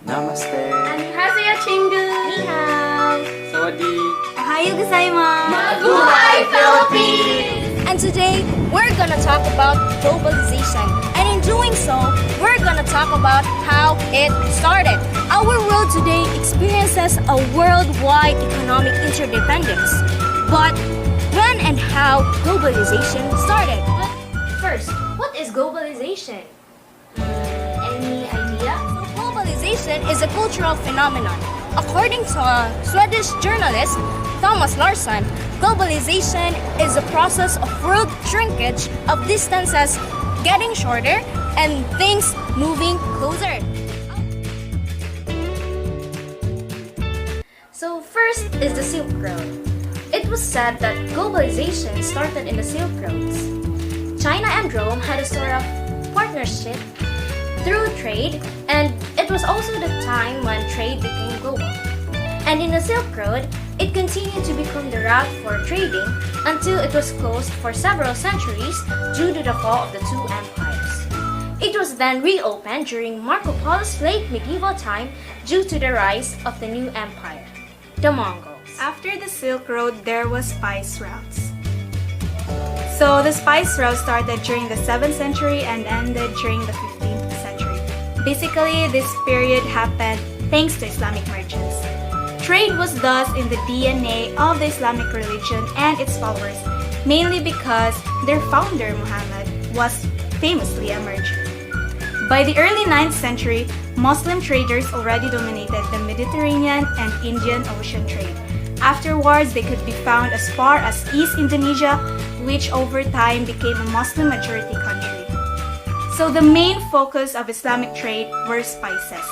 Namaste. Annyeonghaseyo, 친구. Ni hao. Sawadee. Ohayo gozaimasu. Mabuhay, Philippines! And today, we're gonna talk about globalization. And in doing so, we're gonna talk about how it started. Our world today experiences a worldwide economic interdependence. But when and how globalization started? But first, what is globalization? Any idea? So globalization is a cultural phenomenon. According to a Swedish journalist, Thomas Larsson, globalization is a process of world shrinkage of distances getting shorter and things moving closer. So first is the Silk Road. It was said that globalization started in the Silk Roads. China and Rome had a sort of partnership through trade, and it was also the time when trade became global. And in the Silk Road, it continued to become the route for trading until it was closed for several centuries due to the fall of the two empires. It was then reopened during Marco Polo's late medieval time due to the rise of the new empire, the Mongols. After the Silk Road, there was spice routes. So the spice route started during the 7th century and ended during the 15th century. Basically, this period happened thanks to Islamic merchants. Trade was thus in the DNA of the Islamic religion and its followers, mainly because their founder, Muhammad, was famously a merchant. By the early 9th century, Muslim traders already dominated the Mediterranean and Indian Ocean trade. Afterwards, they could be found as far as East Indonesia, which over time became a Muslim-majority country. So the main focus of Islamic trade were spices.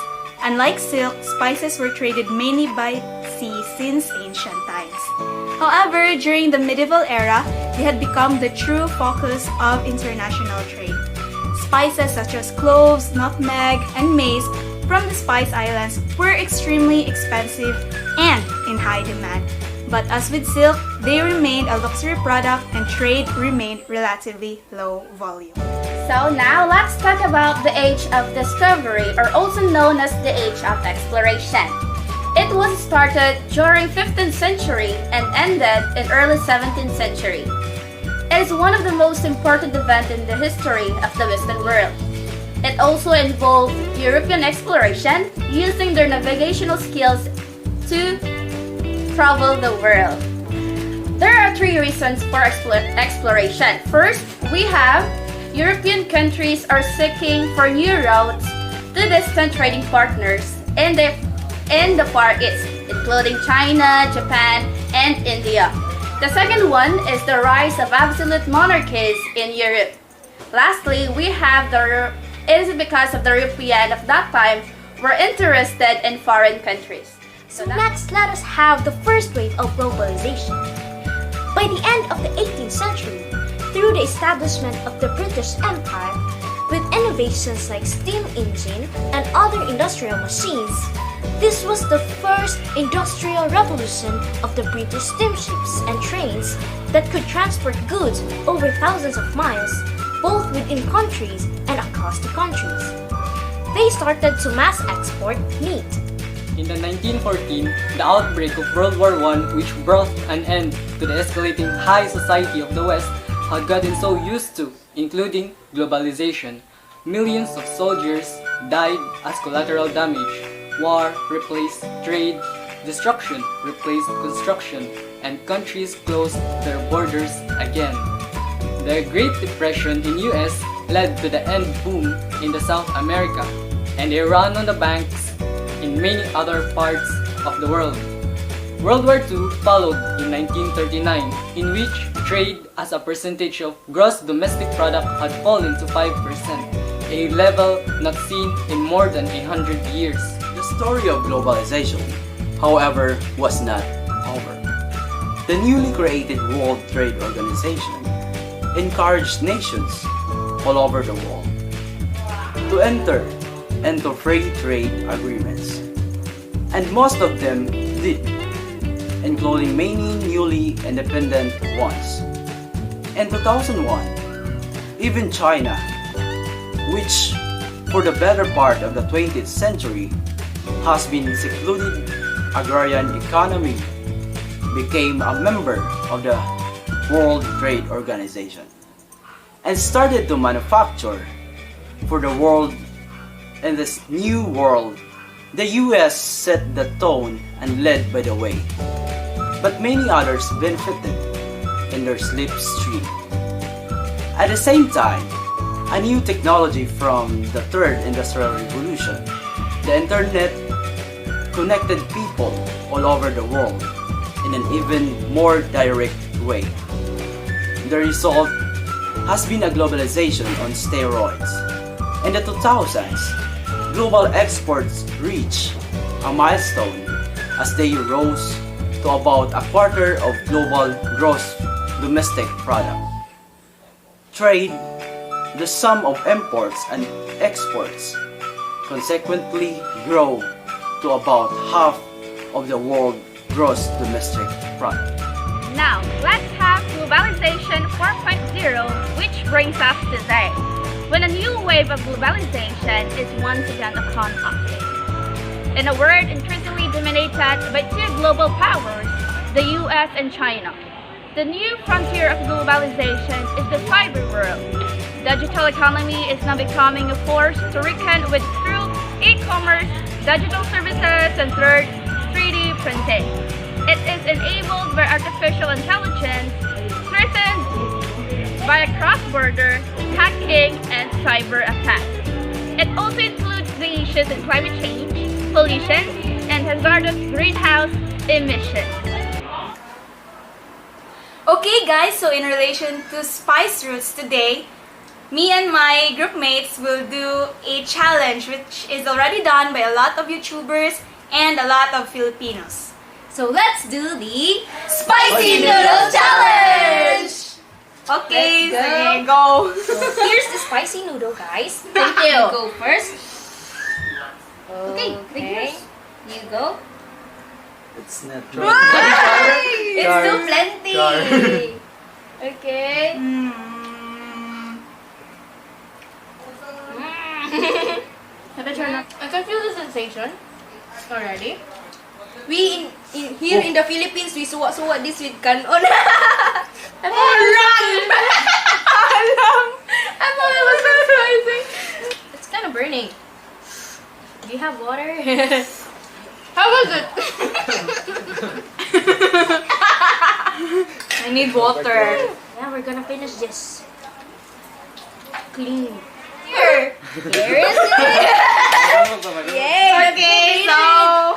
Unlike silk, spices were traded mainly by sea since ancient times. However, during the medieval era, they had become the true focus of international trade. Spices such as cloves, nutmeg, and mace from the Spice Islands were extremely expensive and in high demand. But as with silk, they remained a luxury product and trade remained relatively low volume. So now let's talk about the Age of Discovery, or also known as the Age of Exploration. It was started during 15th century and ended in early 17th century. It is one of the most important events in the history of the Western world. It also involved European exploration using their navigational skills to travel the world. There are three reasons for exploration. First, we have European countries are seeking for new routes to distant trading partners in the Far East, including China, Japan, and India. The second one is the rise of absolute monarchies in Europe. Lastly, it is because of the European of that time were interested in foreign countries. So next, let us have the first wave of globalization. By the end of the 18th century, through the establishment of the British Empire, with innovations like steam engine and other industrial machines, this was the first industrial revolution of the British steamships and trains that could transport goods over thousands of miles, both within countries and across the countries. They started to mass export meat. In the 1914, the outbreak of World War I, which brought an end to the escalating high society of the West, had gotten so used to, including globalization. Millions of soldiers died as collateral damage. War replaced trade, destruction replaced construction, and countries closed their borders again. The Great Depression in US led to the end boom in the South America, and a run on the banks in many other parts of the world. World War II followed in 1939, in which trade as a percentage of gross domestic product had fallen to 5%, a level not seen in more than 100 years. The story of globalization, however, was not over. The newly created World Trade Organization encouraged nations all over the world to enter into free trade agreements, and most of them did, including many newly independent ones. In 2001, even China, which for the better part of the 20th century has been secluded agrarian economy became a member of the World Trade Organization and started to manufacture for the world. In this new world, the US set the tone and led by the way, but many others benefited in their slipstream. At the same time, a new technology from the third industrial revolution, the internet, connected people all over the world in an even more direct way. The result has been a globalization on steroids. In the 2000s, global exports reached a milestone as they rose to about a quarter of global gross domestic product. Trade, the sum of imports and exports, consequently grow to about half of the world gross domestic product. Now, let's have Globalization 4.0, which brings us today, when a new wave of globalization is once again upon us. In a world increasingly dominated by two global powers, the US and China, the new frontier of globalization is the cyber world. Digital economy is now becoming a force to reckon with through e-commerce, digital services, and 3D printing. It is enabled by artificial intelligence, threatened by a cross-border hacking and cyber attacks. It also includes the issues in climate change, pollution, and hazardous greenhouse emissions. Okay guys, so in relation to spice roots today, me and my group mates will do a challenge which is already done by a lot of YouTubers and a lot of Filipinos. So let's do the Spicy Noodle Challenge! Okay, Let's sige, go! Here's the spicy noodle, guys. Thank you. You go first. Okay, Okay. You go. It's not It's too plenty. Char. Okay. I can feel the sensation already. We here in the Philippines, we suwak this with kanon. I'm it was so spicy. It's kind of burning. Do you have water? How was it? I need water. Yeah, we're gonna finish this. Clean. Here. Here is it. Yay! Okay, so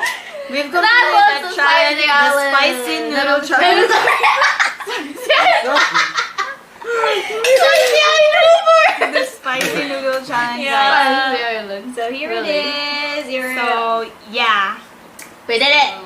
we've was completed the the challenge, spicy the challenge. spicy noodle challenge. The spicy noodle challenge. Yeah. So here it is. Really? So yeah. We did it.